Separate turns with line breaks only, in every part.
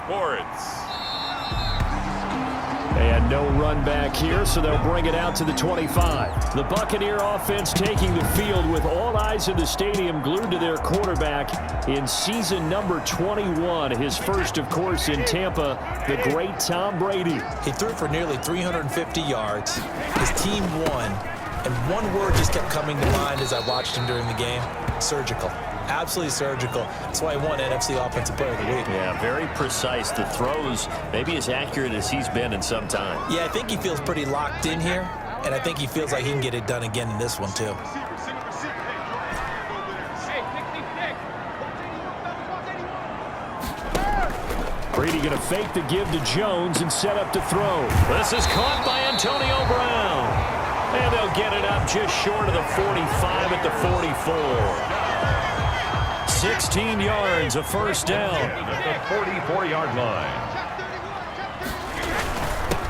Sports.
And no run back here, so they'll bring it out to the 25. The Buccaneer offense taking the field with all eyes in the stadium glued to their quarterback in season number 21. His first, of course, in Tampa, the great Tom Brady.
He threw for nearly 350 yards. His team won. And one word just kept coming to mind as I watched him during the game: surgical. Absolutely surgical. That's why he won NFC Offensive Player of the Week.
Yeah, very precise. The throws maybe as accurate as he's been in some time.
Yeah, I think he feels pretty locked in here, and I think he feels like he can get it done again in this one too.
Brady going to fake the give to Jones and set up to throw.
This is caught by Antonio Brown. And they'll get it up just short of the 45 at the 44. 16 yards, a first down.
At the 44-yard line.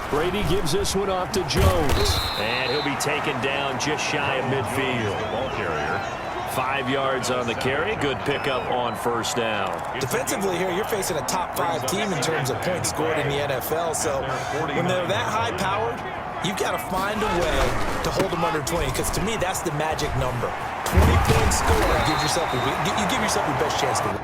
Brady gives this one off to Jones.
And he'll be taken down just shy of midfield.
Ball carrier.
5 yards on the carry. Good pickup on first down.
Defensively here, you're facing a top 5 team in terms of points scored in the NFL. So when they're that high-powered, you've got to find a way to hold them under 20, because to me, that's the magic number. 20-point score gives yourself you give yourself your best chance to win.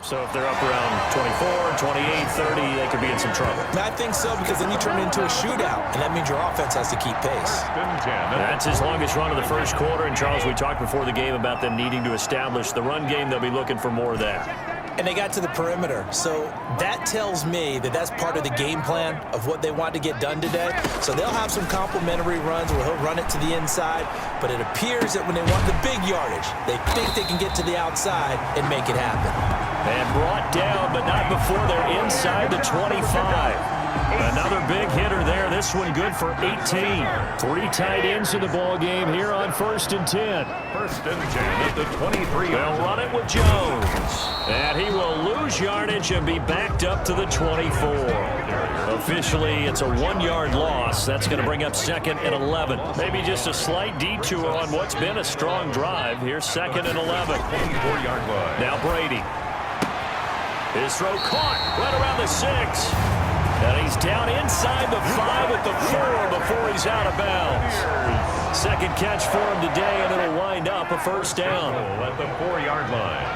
So if they're up around 24, 28, 30, they could be in some trouble.
I think so, because then you turn it into a shootout, and that means your offense has to keep pace.
That's his longest run of the first quarter. And, Charles, we talked before the game about them needing to establish the run game. They'll be looking for more of that.
And they got to the perimeter. So that tells me that that's part of the game plan of what they want to get done today. So they'll have some complementary runs where he'll run it to the inside. But it appears that when they want the big yardage, they think they can get to the outside and make it happen.
And brought down, but not before they're inside the 25. Another big hitter there. This one good for 18.
3 tight ends in the ball game here on 1st and 10.
1st and 10 at the 23.
They'll run it with Jones. And he will lose yardage and be backed up to the 24. Officially, it's a 1-yard loss. That's going to bring up 2nd and 11. Maybe just a slight detour on what's been a strong drive. Here's 2nd and 11.
24-yard line.
Now Brady. His throw caught right around the 6. And he's down inside the 5 at the 4 before he's out of bounds. Second catch for him today, and it'll wind up a first down.
At the 4-yard line.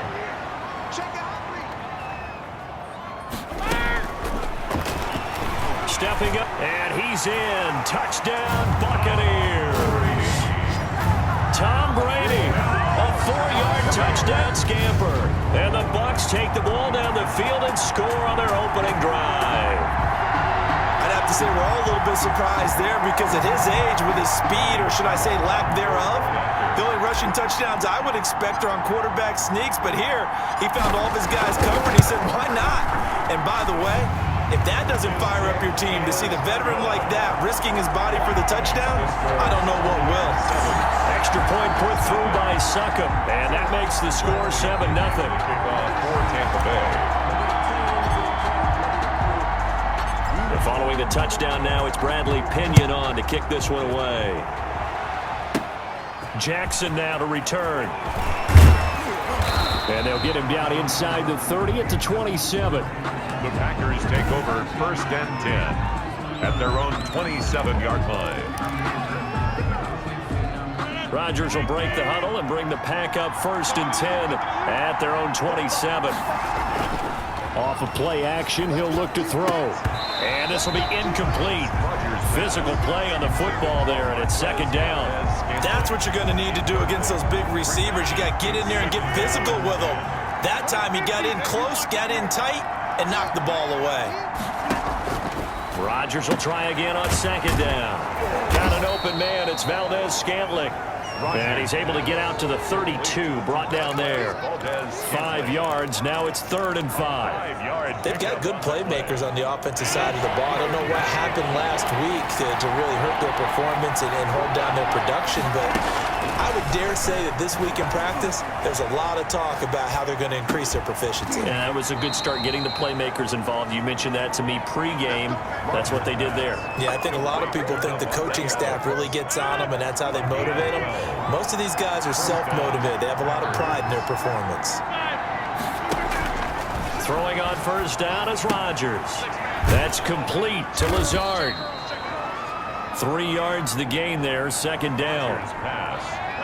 Stepping up, and he's in. Touchdown, Buccaneers. Tom Brady, a 4-yard touchdown scamper. And the Bucs take the ball down the field and score on their opening drive.
I'd have to say we're all a little bit surprised there, because at his age, with his speed, or should I say lack thereof, the only rushing touchdowns I would expect are on quarterback sneaks. But here, he found all of his guys covered. He said, why not? And by the way, if that doesn't fire up your team to see the veteran like that risking his body for the touchdown, I don't know what will.
Extra point put through by Succop, and that makes the score 7-0.
Kickoff for Tampa Bay.
Following the touchdown now, it's Bradley Pinion on to kick this one away. Jackson now to return.
And they'll get him down inside the 30 at the 27.
The Packers take over 1st and 10 at their own 27-yard line.
Rodgers will break the huddle and bring the Pack up 1st and 10 at their own 27.
Off of play action, he'll look to throw.
And this will be incomplete. Physical play on the football there, and it's 2nd down.
That's what you're going to need to do against those big receivers. You got to get in there and get physical with them. That time he got in close, got in tight, and knocked the ball away.
Rodgers will try again on 2nd down. Got an open man. It's Valdez Scantling.
And he's able to get out to the 32, brought down there. 5 yards. Now it's 3rd and 5.
They've got good playmakers on the offensive side of the ball. I don't know what happened last week to really hurt their performance and hold down their production, but I would dare say that this week in practice, there's a lot of talk about how they're going to increase their proficiency.
And that was a good start getting the playmakers involved. You mentioned that to me pregame. That's what they did there.
Yeah, I think a lot of people think the coaching staff really gets on them, and that's how they motivate them. Most of these guys are self-motivated. They have a lot of pride in their performance.
Throwing on 1st down is Rodgers. That's complete to Lazard. 3 yards the gain there, 2nd down.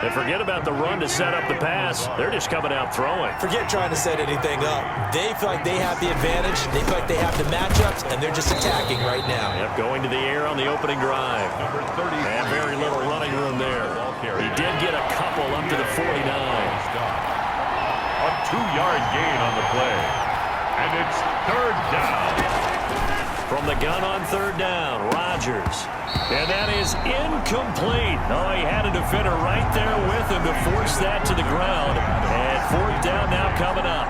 And forget about the run to set up the pass. They're just coming out throwing.
Forget trying to set anything up. They feel like they have the advantage. They feel like they have the matchups, and they're just attacking right now.
Yep, going to the air on the opening drive. And very little running room there. He did get a couple up to the 49.
A 2-yard gain on the play. And it's 3rd down.
From the gun on 3rd down, Rodgers. And that is incomplete. Oh, he had a defender right there with him to force that to the ground. And 4th down now coming up.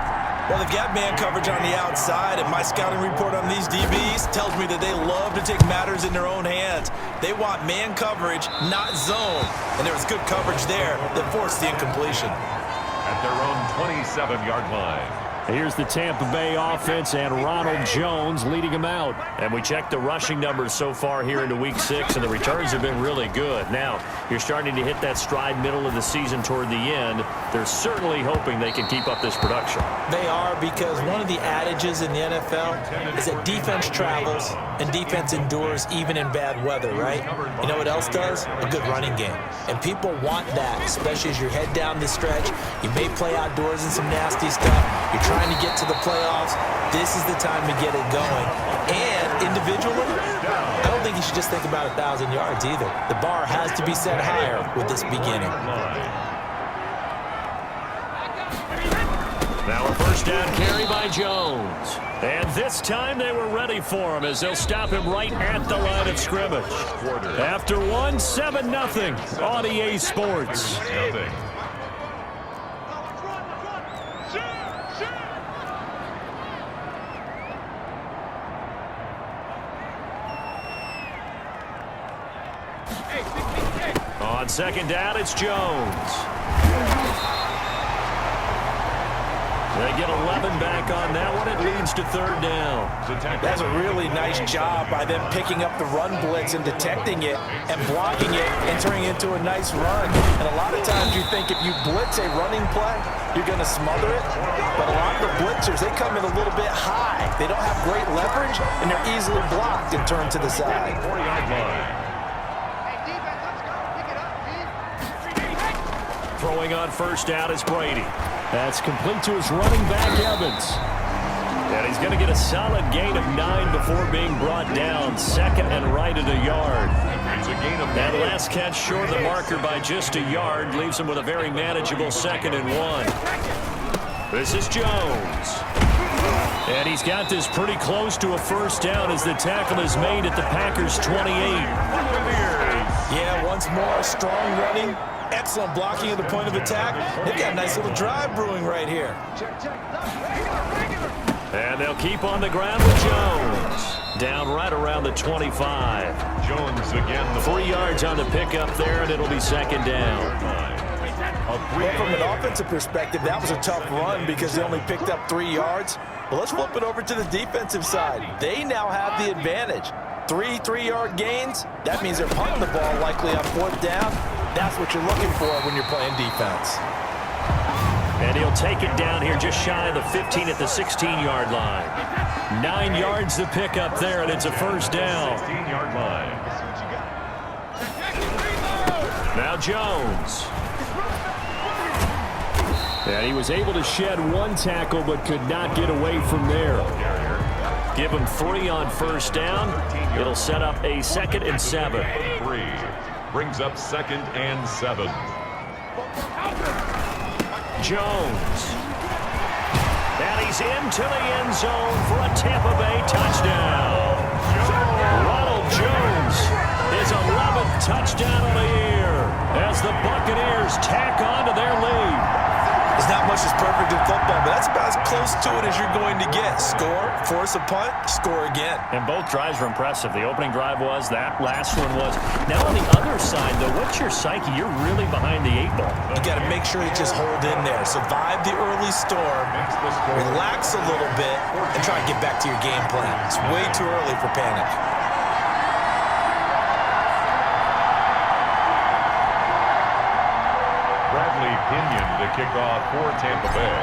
Well, they've got man coverage on the outside, and my scouting report on these DBs tells me that they love to take matters in their own hands. They want man coverage, not zone. And there was good coverage there that forced the incompletion.
At their own 27-yard line.
Here's the Tampa Bay offense and Ronald Jones leading them out. And we checked the rushing numbers so far here into Week 6, and the returns have been really good. Now, you're starting to hit that stride middle of the season toward the end. They're certainly hoping they can keep up this production.
They are, because one of the adages in the NFL is that defense travels and defense endures even in bad weather, right? You know what else does? A good running game. And people want that, especially as you head down the stretch. You may play outdoors in some nasty stuff. You're trying to get to the playoffs. This is the time to get it going. And individually, I don't think you should just think about 1,000 yards either. The bar has to be set higher with this beginning.
Now a 1st down carry by Jones. And this time they were ready for him as they'll stop him right at the line of scrimmage. After one, 7-0 on EA Sports. On 2nd down, it's Jones. They get 11 back on that one. It leads to 3rd down.
That's a really nice job by them picking up the run blitz and detecting it and blocking it and turning it into a nice run. And a lot of times you think if you blitz a running play, you're going to smother it. But a lot of the blitzers, they come in a little bit high. They don't have great leverage, and they're easily blocked and turned to the side.
4-yard line.
Throwing on 1st down is Brady. That's complete to his running back, Evans. And he's going to get a solid gain of 9 before being brought down. 2nd and right at a yard. That last catch short of the marker by just a yard leaves him with a very manageable 2nd and 1. This is Jones. And he's got this pretty close to a 1st down as the tackle is made at the Packers' 28.
Yeah, once more, strong running. Excellent blocking at the point of attack. They've got a nice little drive brewing right here.
And they'll keep on the ground with Jones. Down right around the 25.
Jones again.
3 yards on the pickup there, and it'll be 2nd down.
Well, from an offensive perspective, that was a tough run because they only picked up 3 yards. Well, let's flip it over to the defensive side. They now have the advantage. 3 3-yard gains. That means they're punting the ball likely on 4th down. That's what you're looking for when you're playing defense.
And he'll take it down here just shy of the 15 at the 16-yard line. 9 yards to pick up there, and it's a 1st down.
16-yard line.
Now Jones. And he was able to shed 1 tackle but could not get away from there. Give him 3 on 1st down. It'll set up a 2nd and 7.
3 brings up 2nd and 7.
Jones. And he's into the end zone for a Tampa Bay touchdown. Ronald Jones, his 11th touchdown of the year, as
as the Buccaneers tack on to their lead.
There's not much that's perfect in football, but that's about as close to it as you're going to get. Score, force a punt, score again.
And both drives were impressive. The opening drive was, that last one was. Now on the other side, though, what's your psyche? You're really behind the 8 ball.
You got to make sure you just hold in there. Survive the early storm, relax a little bit, and try to get back to your game plan. It's way too early for panic.
Pinion, the kickoff for Tampa Bay.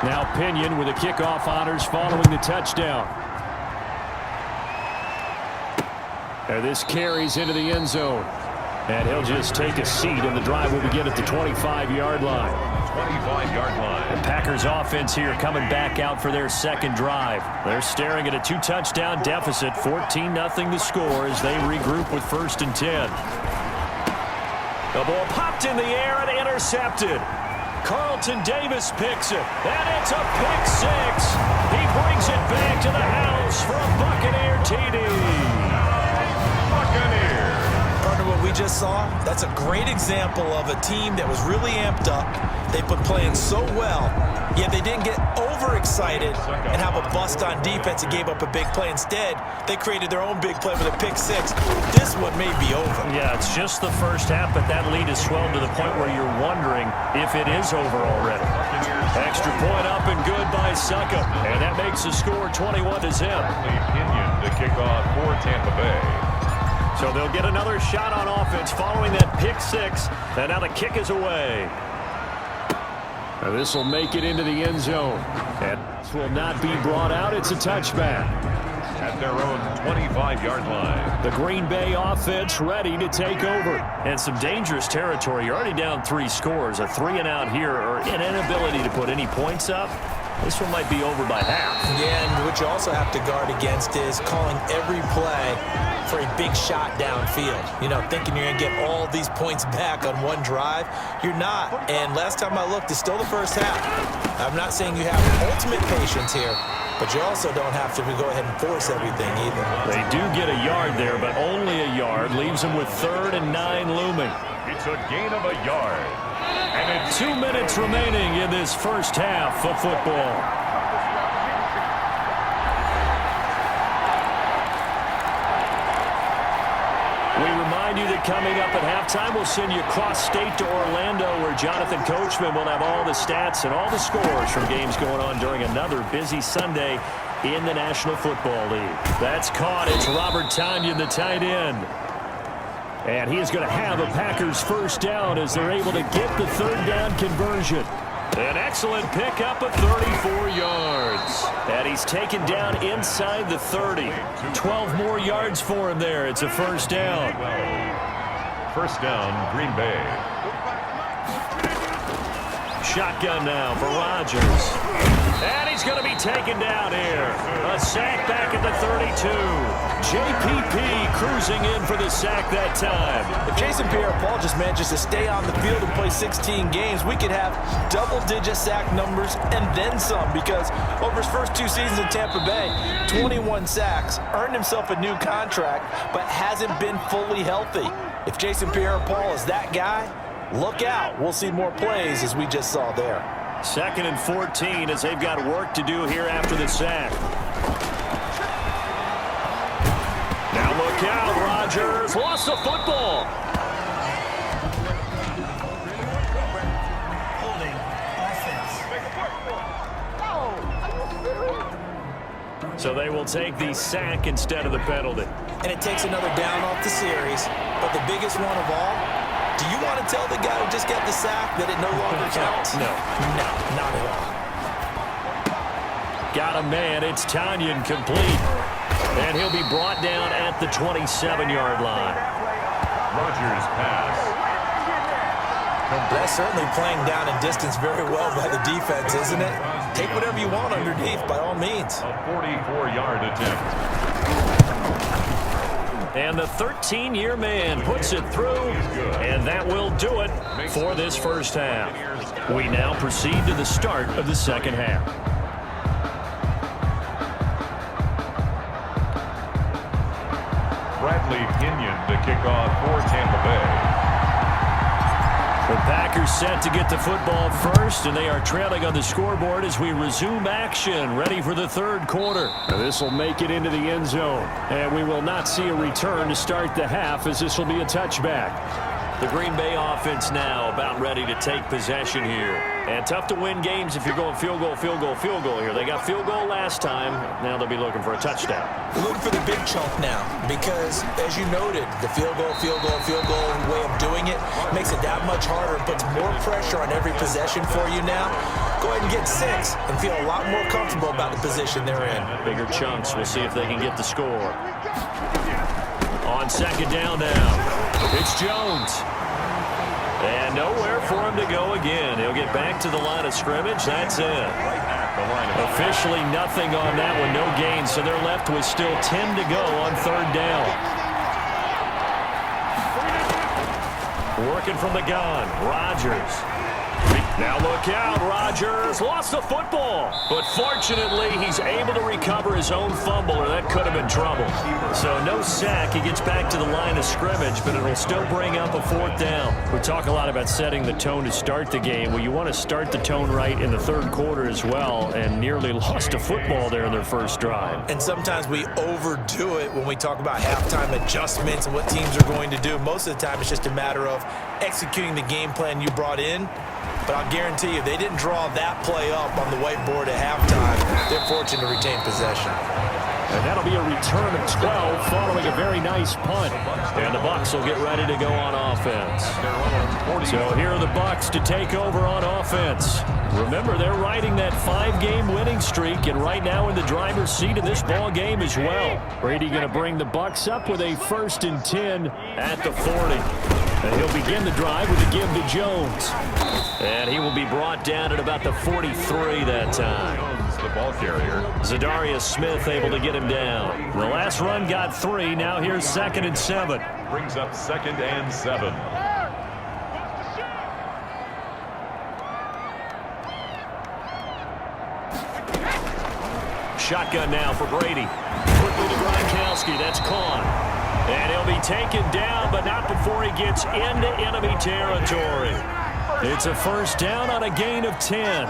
Now Pinion with the kickoff honors following the touchdown. And this carries into the end zone. And he'll just take a seat, and the drive will begin at the 25-yard line.
25-yard line.
The Packers offense here coming back out for their second drive. They're staring at a 2-touchdown deficit, 14-0 the score as they regroup with 1st and 10. The ball popped in the air and intercepted. Carlton Davis picks it, and it's a pick 6. He brings it back to the house for a Buccaneer TD.
Buccaneer.
Partner, what we just saw, that's a great example of a team that was really amped up. They've been playing so well, yet they didn't get overexcited and have a bust on defense and gave up a big play. Instead, they created their own big play with a pick 6. This one may be over.
Yeah, it's just the first half, but that lead has swelled to the point where you're wondering if it is over already. Extra point up and good by Succa, and that makes the score 21-0.
Pinion, the kickoff for Tampa Bay.
So they'll get another shot on offense following that pick 6, and now the kick is away. Now this will make it into the end zone, and this will not be brought out. It's a touchback.
At their own 25-yard line.
The Green Bay offense ready to take over.
And some dangerous territory. You're already down 3 scores. A 3-and-out here, or an inability to put any points up. This one might be over by half.
Yeah, and what you also have to guard against is calling every play for a big shot downfield. You know, thinking you're going to get all these points back on one drive. You're not. And last time I looked, it's still the first half. I'm not saying you have ultimate patience here, but you also don't have to go ahead and force everything either.
They do get a yard there, but only a yard. Leaves them with 3rd and 9 looming.
It's a gain of a yard.
And 2 minutes remaining in this first half of football. We remind you that coming up at halftime, we'll send you cross-state to Orlando, where Jonathan Coachman will have all the stats and all the scores from games going on during another busy Sunday in the National Football League. That's caught. It's Robert Tonyan, the tight end. And he is going to have a Packers first down as they're able to get the 3rd down conversion. An excellent pickup of 34 yards. And he's taken down inside the 30. 12 more yards for him there. It's a first down.
First down, Green Bay.
Shotgun now for Rodgers. And he's going to be taken down here. A sack back at the 32. JPP cruising in for the sack that time.
If Jason Pierre-Paul just manages to stay on the field and play 16 games, we could have double-digit sack numbers and then some, because over his first 2 seasons in Tampa Bay, 21 sacks, earned himself a new contract, but hasn't been fully healthy. If Jason Pierre-Paul is that guy, look out. We'll see more plays as we just saw there.
2nd and 14 as they've got work to do here after the sack. Now look out, Rodgers lost the football. So they will take the sack instead of the penalty.
And it takes another down off the series. But the biggest one of all, do you want to tell the guy who just got the sack that it no longer counts?
No.
No, not at all.
Got a man. It's Tonyan complete. And he'll be brought down at the 27-yard line.
Rodgers pass.
That's certainly playing down in distance very well by the defense, isn't it? Take whatever you want underneath, by all means.
A 44-yard attempt.
And the 13-year man puts it through, and that will do it for this first half. We now proceed to the start of the second half.
Bradley Pinion to kick off for Tampa Bay.
The Packers set to get the football first, and they are trailing on the scoreboard as we resume action, ready for the third quarter. This will make it into the end zone, and we will not see a return to start the half, as this will be a touchback.
The Green Bay offense now about ready to take possession here. And tough to win games if you're going field goal, field goal, field goal here. They got field goal last time. Now they'll be looking for a touchdown.
Look for the big chunk now because, as you noted, the field goal way of doing it makes it that much harder and puts more pressure on every possession for you now. Go ahead and get 6 and feel a lot more comfortable about the position they're in.
Bigger chunks. We'll see if they can get the score. On second down now, it's Jones. And nowhere for him to go again. He'll get back to the line of scrimmage. That's it. Officially nothing on that one. No gain. So they're left with still 10 to go on third down. Working from the gun. Rodgers. Now look out. Rodgers lost the football. But fortunately, he's able to recover his own fumble, or that could have been trouble. So no sack. He gets back to the line of scrimmage, but it'll still bring up a fourth down. We talk a lot about setting the tone to start the game. Well, you want to start the tone right in the third quarter as well, and nearly lost a football there in their first drive.
And sometimes we overdo it when we talk about halftime adjustments and what teams are going to do. Most of the time, it's just a matter of executing the game plan you brought in. But I'll guarantee you, they didn't draw that play up on the whiteboard at halftime. They're fortunate to retain possession.
And that'll be a return of 12 following a very nice punt.
And the Bucs will get ready to go on offense.
So here are the Bucs to take over on offense. Remember, they're riding that 5-game winning streak, and right now in the driver's seat of this ball game as well. Brady going to bring the Bucs up with a 1st and 10 at the 40. And he'll begin the drive with a give to Jones.
And he will be brought down at about the 43 that time.
Jones, the ball carrier.
Zadarius Smith able to get him down.
The last run got 3. Now here's 2nd and 7.
Brings up 2nd and 7.
Shotgun now for Brady. Quickly to Gronkowski. That's caught. And he'll be taken down, but not before he gets into enemy territory.
It's a first down on a gain of 10.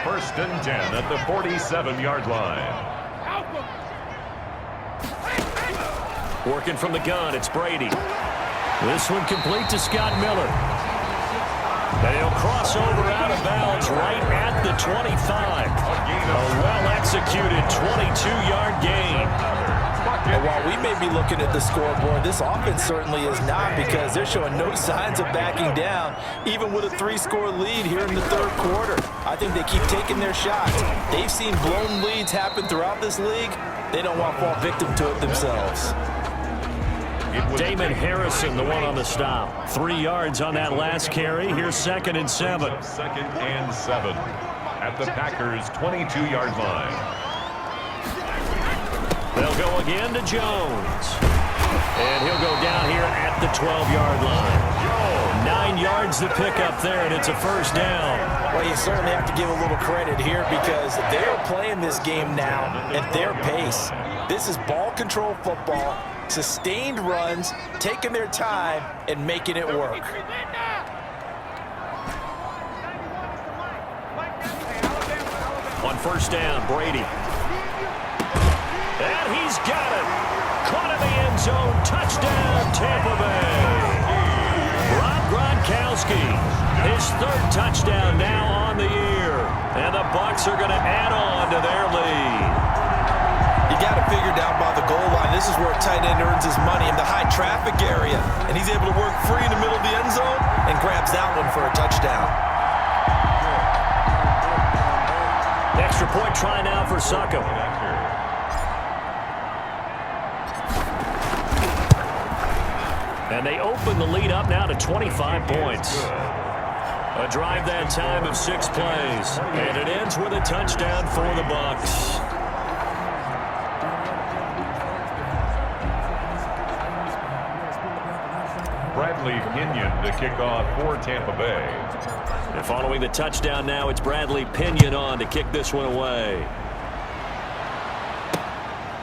1st and 10 at the 47-yard line.
Working from the gun, it's Brady.
This one complete to Scott Miller. They'll cross over out of bounds right at the 25. A well-executed 22-yard gain.
And while we may be looking at the scoreboard, this offense certainly is not, because they're showing no signs of backing down, even with a 3-score lead here in the third quarter. I think they keep taking their shots. They've seen blown leads happen throughout this league. They don't want to fall victim to it themselves.
Damon Harrison, the one on the stop. 3 yards on that last carry. Here's 2nd and 7.
2nd and 7 at the Packers' 22-yard line.
They'll go again to Jones. And he'll go down here at the 12-yard line. 9 yards to pick up there, and it's a first down.
Well, you certainly have to give a little credit here, because they're playing this game now at their pace. This is ball control football, sustained runs, taking their time, and making it work.
On first down, Brady. And he's got it. Caught in the end zone. Touchdown, Tampa Bay. Rob Gronkowski, his 3rd touchdown now on the year. And the Bucs are going to add on to their lead.
You got it figured out by the goal line. This is where a tight end earns his money, in the high traffic area. And he's able to work free in the middle of the end zone and grabs that one for a touchdown.
Extra point try now for Suckham. And they open the lead up now to 25 points. A drive that time of 6 plays. And it ends with a touchdown for the Bucs.
Bradley Pinion to kick off for Tampa Bay.
And following the touchdown now, it's Bradley Pinion on to kick this one away.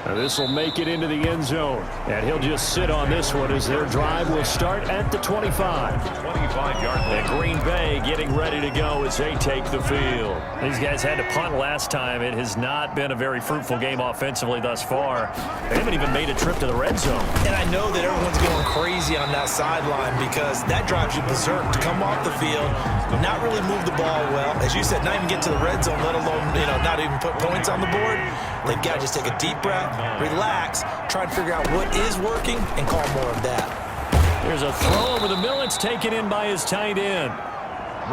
Now this will make it into the end zone. And he'll just sit on this one as their drive will start at the 25.
25-yard line.
And Green Bay getting ready to go as they take the field. These guys had to punt last time. It has not been a very fruitful game offensively thus far. They haven't even made a trip to the red zone.
And I know that everyone's going crazy on that sideline because that drives you berserk to come off the field, not really move the ball well. As you said, not even get to the red zone, let alone, not even put points on the board. They've got to just take a deep breath, relax, try to figure out what is working, and call more of that.
Here's a throw over the middle. It's taken in by his tight end.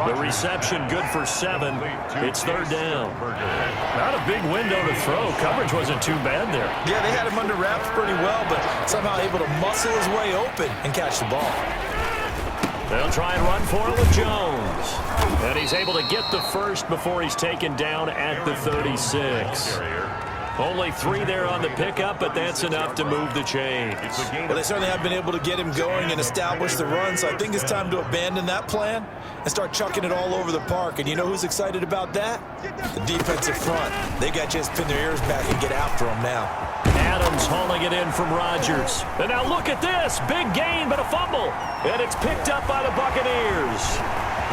The reception good for 7. It's third down. Not a big window to throw. Coverage wasn't too bad there.
Yeah, they had him under wraps pretty well, but somehow able to muscle his way open and catch the ball.
They'll try and run for it with Jones. And he's able to get the first before he's taken down at the 36. Only 3 there on the pickup, but that's enough to move the chains.
Well, they certainly have been able to get him going and establish the run, so I think it's time to abandon that plan and start chucking it all over the park. And you know who's excited about that? The defensive front. They got to just pin their ears back and get after him now.
Adams hauling it in from Rodgers. And now look at this. Big gain, but a fumble. And it's picked up by the Buccaneers.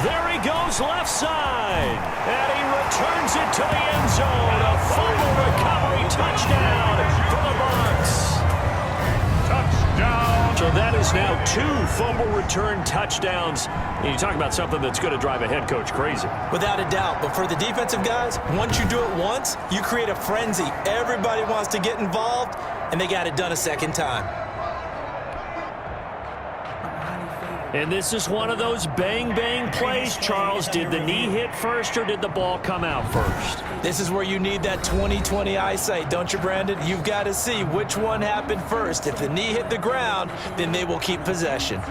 There he goes left side. And he returns it to the end zone. A fumble recovery touchdown for the Bucs.
Touchdown.
So that is now 2 fumble return touchdowns. And you talk about something that's going to drive a head coach crazy.
Without a doubt. But for the defensive guys, once you do it once, you create a frenzy. Everybody wants to get involved, and they got it done a second time.
And this is one of those bang-bang plays, Charles. Did the knee hit first or did the ball come out first?
This is where you need that 20/20 eyesight, don't you, Brandon? You've got to see which one happened first. If the knee hit the ground, then they will keep possession.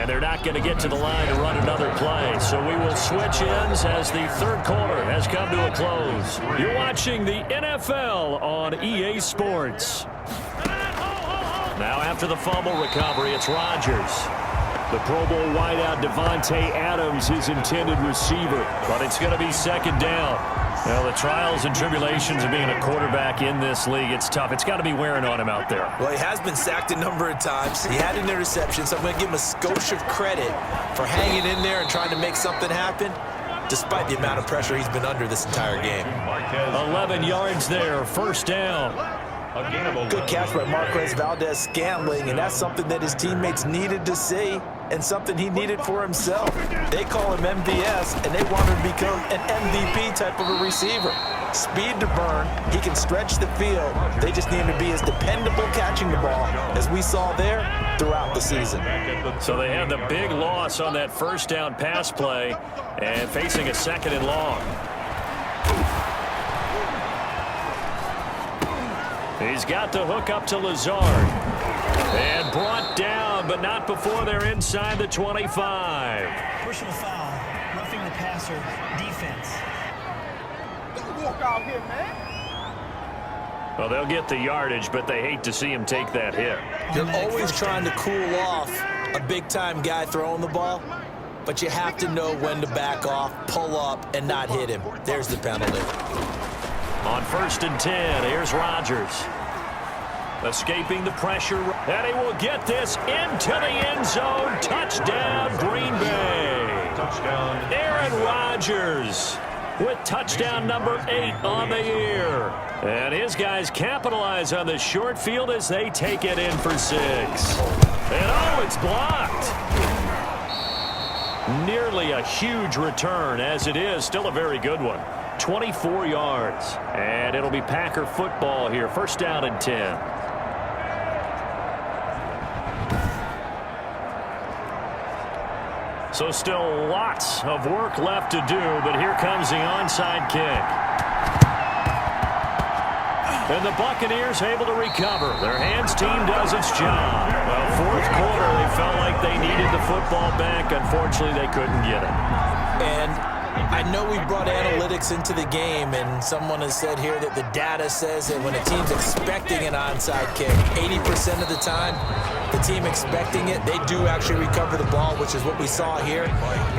They're not going to get to the line to run another play. So we will switch ends as the third quarter has come to a close. You're watching the NFL on EA Sports. Now after the fumble recovery, it's Rodgers. The Pro Bowl wideout Devontae Adams, his intended receiver. But it's going to be second down. Well, the trials and tribulations of being a quarterback in this league, it's tough. It's got to be wearing on him out there.
Well, he has been sacked a number of times. He had an interception, so I'm going to give him a skosh of credit for hanging in there and trying to make something happen, despite the amount of pressure he's been under this entire game.
11 yards there, first down.
Good catch by Marquez Valdez-Scantling, and that's something that his teammates needed to see and something he needed for himself. They call him MVS, and they want him to become an MVP type of a receiver. Speed to burn. He can stretch the field. They just need him to be as dependable catching the ball as we saw there throughout the season.
So they had the big loss on that first down pass play and facing a second and long. He's got the hook up to Lazard. And brought down, but not before they're inside the 25.
Personal foul, roughing the passer, defense.
Don't walk out here, man.
Well, they'll get the yardage, but they hate to see him take that hit.
You're always trying to cool off a big-time guy throwing the ball, but you have to know when to back off, pull up, and not hit him. There's the penalty.
On 1st and 10, here's Rodgers. Escaping the pressure, and he will get this into the end zone. Touchdown, Green Bay.
Touchdown.
Aaron Rodgers with touchdown number 8 on the year. And his guys capitalize on the short field as they take it in for 6. And oh, it's blocked. Nearly a huge return, as it is still a very good one. 24 yards. And it'll be Packer football here. 1st down and 10. So still lots of work left to do, but here comes the onside kick. And the Buccaneers able to recover. Their hands team does its job. Well, 4th quarter, they felt like they needed the football back. Unfortunately, they couldn't get it.
And I know we brought analytics into the game, and someone has said here that the data says that when a team's expecting an onside kick, 80% of the time, the team expecting it, they do actually recover the ball, which is what we saw here.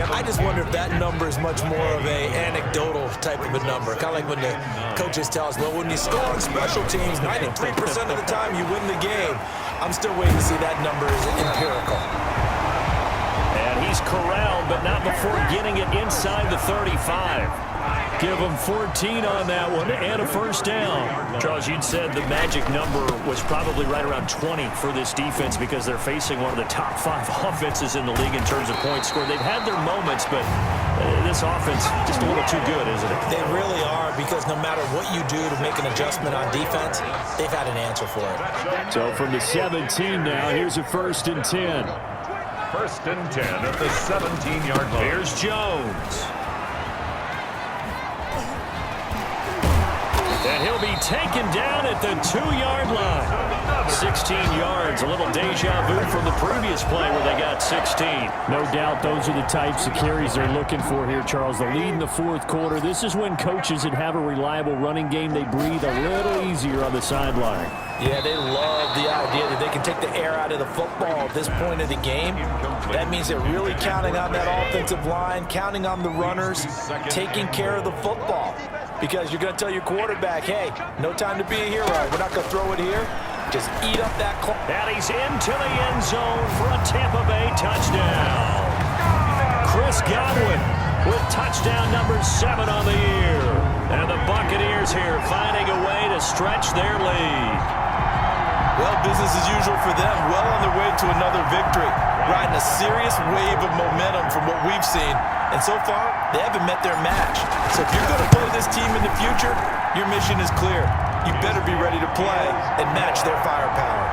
I just wonder if that number is much more of a anecdotal type of a number. Kind of like when the coaches tell us, well, when you score on special teams, 93% of the time you win the game. I'm still waiting to see that number is empirical.
And he's corralled, but not before getting it inside the 35. Give him 14 on that one and a first down.
Charles, you'd said the magic number was probably right around 20 for this defense because they're facing one of the top 5 offenses in the league in terms of points scored. They've had their moments, but this offense just a little too good, isn't it?
They really are, because no matter what you do to make an adjustment on defense, they've had an answer for it.
So from the 17 now, here's a 1st and 10.
1st and 10 at the 17-yard line.
Here's Jones. And he'll be taken down at the 2-yard line. 16 yards, a little deja vu from the previous play where they got 16.
No doubt those are the types of carries they're looking for here, Charles. The lead in the 4th quarter. This is when coaches that have a reliable running game, they breathe a little easier on the sideline.
Yeah, they love the idea that they can take the air out of the football at this point of the game. That means they're really counting on that offensive line, counting on the runners, taking care of the football. Because you're going to tell your quarterback, hey, no time to be a hero. We're not going to throw it here. Just eat up that clock.
And he's into the end zone for a Tampa Bay touchdown. Chris Godwin with touchdown number 7 on the year. And the Buccaneers here finding a way to stretch their lead.
Well, business as usual for them. Well on their way to another victory. Riding a serious wave of momentum from what we've seen. And so far, they haven't met their match. So if you're going to play this team in the future, your mission is clear. You better be ready to play and match their firepower.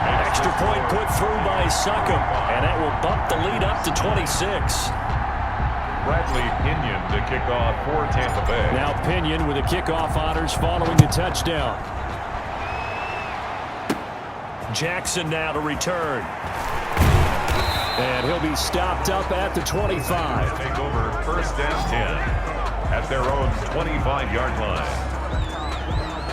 An extra point put through by Succum, and that will bump the lead up to 26.
Bradley Pinion to kick off for Tampa Bay.
Now Pinion with the kickoff honors following the touchdown.
Jackson now to return.
And he'll be stopped up at the 25.
Take over 1st and 10 at their own 25-yard line.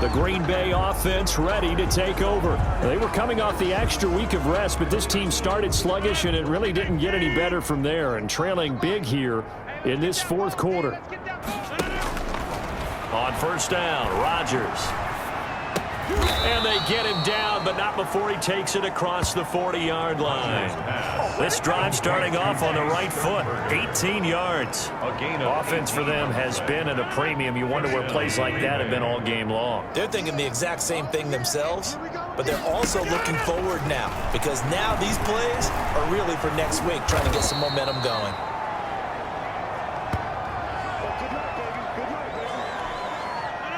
The Green Bay offense ready to take over. They were coming off the extra week of rest, but this team started sluggish, and it really didn't get any better from there, and trailing big here in this 4th quarter.
On 1st down, Rodgers. And they get him down, but not before he takes it across the 40-yard line. This drive starting off on the right foot, 18 yards. Offense for them has been at a premium. You wonder where plays like that have been all game long.
They're thinking the exact same thing themselves, but they're also looking forward now, because now these plays are really for next week, trying to get some momentum going.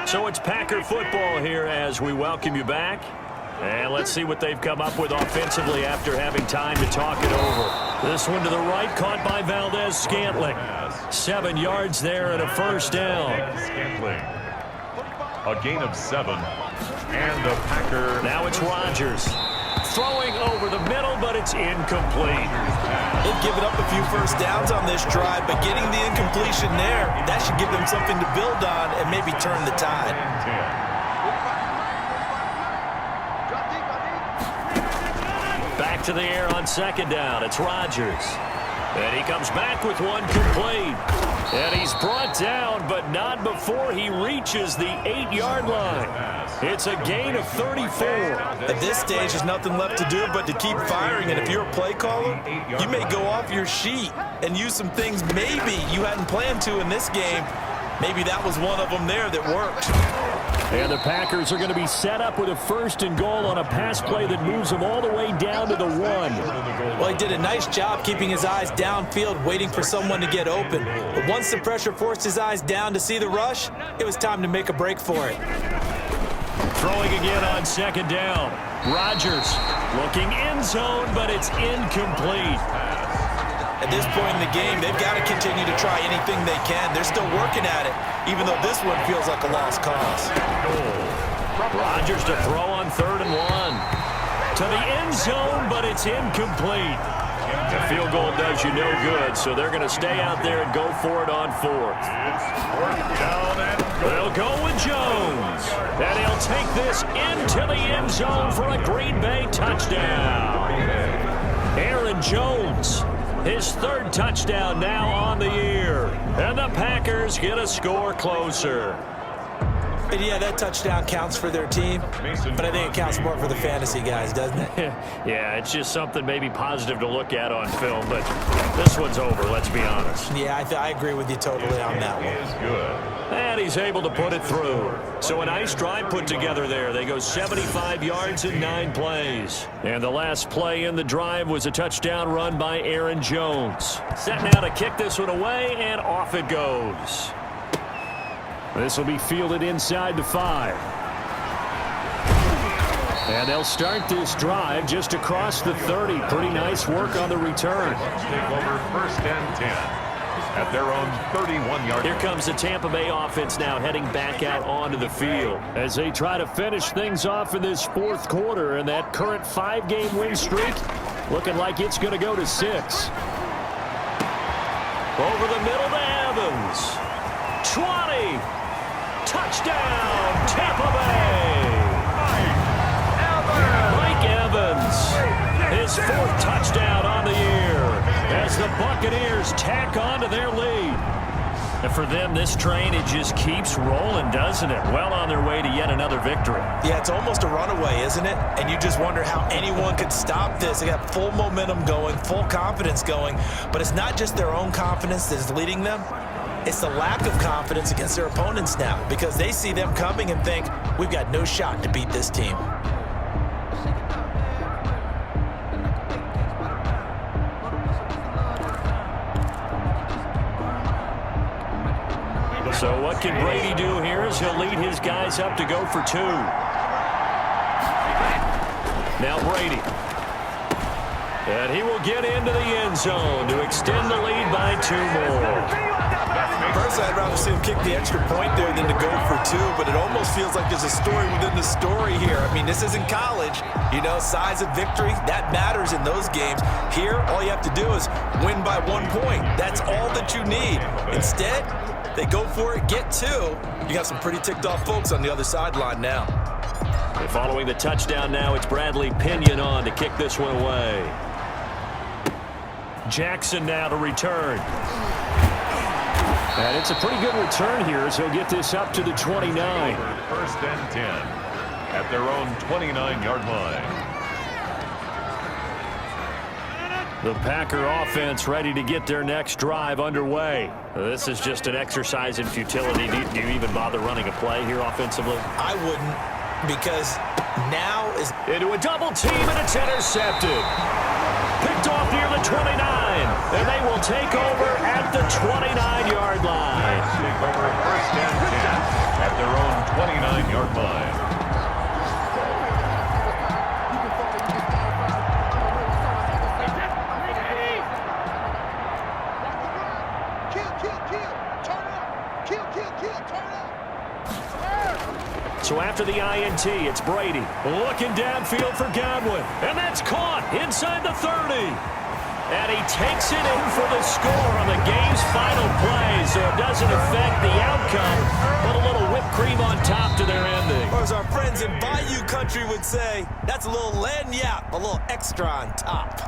So it's Packer football here as we welcome you back. And let's see what they've come up with offensively after having time to talk it over. This one to the right, caught by Valdez-Scantling. 7 yards there and a 1st down.
Scantling. A gain of 7. And the Packer.
Now it's Rodgers. Throwing over the middle, but it's incomplete.
They've given up a few 1st downs on this drive, but getting the incompletion there, that should give them something to build on and maybe turn the tide.
Back to the air on 2nd down. It's Rodgers. And he comes back with one complete. And he's brought down, but not before he reaches the 8-yard line. It's a gain of 34.
At this stage, there's nothing left to do but to keep firing. And if you're a play caller, you may go off your sheet and use some things maybe you hadn't planned to in this game. Maybe that was one of them there that worked.
And the Packers are going to be set up with a 1st and goal on a pass play that moves them all the way down to the 1.
Well, he did a nice job keeping his eyes downfield, waiting for someone to get open. But once the pressure forced his eyes down to see the rush, it was time to make a break for it.
Throwing again on 2nd down. Rodgers looking end zone, but it's incomplete.
At this point in the game, they've got to continue to try anything they can. They're still working at it, even though this one feels like a lost cause.
Rodgers to throw on 3rd and 1. To the end zone, but it's incomplete.
A field goal does you no good, so they're going to stay out there and go for it on fourth.
It's 4th down and goal.
They'll go with Jones. And he'll take this into the end zone for a Green Bay touchdown. Aaron Jones, his 3rd touchdown now on the year. And the Packers get a score closer.
And yeah, that touchdown counts for their team, but I think it counts more for the fantasy guys, doesn't it?
Yeah, it's just something maybe positive to look at on film, but this one's over, let's be honest.
Yeah, I agree with you totally on that one.
Is good.
And he's able to put it through. So a nice drive put together there. They go 75 yards in 9 plays. And the last play in the drive was a touchdown run by Aaron Jones. Set now to kick this one away, and off it goes. This will be fielded inside the 5. And they'll start this drive just across the 30. Pretty nice work on the return.
Take over 1st and 10 at their own 31-yard.
Here comes the Tampa Bay offense now heading back out onto the field as they try to finish things off in this 4th quarter, and that current 5-game win streak looking like it's going to go to 6. Over the middle to Evans. 20. Touchdown, Tampa Bay. Mike Evans, his 4th touchdown on the year as the Buccaneers tack on to their lead. And for them, this train, it just keeps rolling, doesn't it? Well on their way to yet another victory.
Yeah, it's almost a runaway, isn't it? And you just wonder how anyone could stop this. They got full momentum going, full confidence going, but it's not just their own confidence that is leading them. It's the lack of confidence against their opponents now because they see them coming and think, we've got no shot to beat this team.
So what can Brady do here as he'll lead his guys up to go for 2. Now Brady. And he will get into the end zone to extend the lead by 2 more.
Personally, I'd rather see him kick the extra point there than to go for 2, but it almost feels like there's a story within the story here. I mean, this isn't college. You know, size of victory, that matters in those games. Here, all you have to do is win by 1 point. That's all that you need. Instead, they go for it, get 2. You got some pretty ticked off folks on the other sideline now.
And following the touchdown now, it's Bradley Pinion on to kick this one away. Jackson now to return. And it's a pretty good return here as he'll get this up to the 29.
1st and 10 at their own 29-yard line.
The Packer offense ready to get their next drive underway. This is just an exercise in futility. Do you even bother running a play here offensively?
I wouldn't, because now is...
Into a double team, and it's intercepted. Picked off near the 29, and they will take over at the 29-yard line.
Take over 1st and 10 at their own 29-yard line.
So after the INT, it's Brady looking downfield for Godwin. And that's caught inside the 30. And he takes it in for the score on the game's final play. So it doesn't affect the outcome, but a little whipped cream on top to their ending.
Or as our friends in Bayou Country would say, that's a little lagniappe, a little extra on top.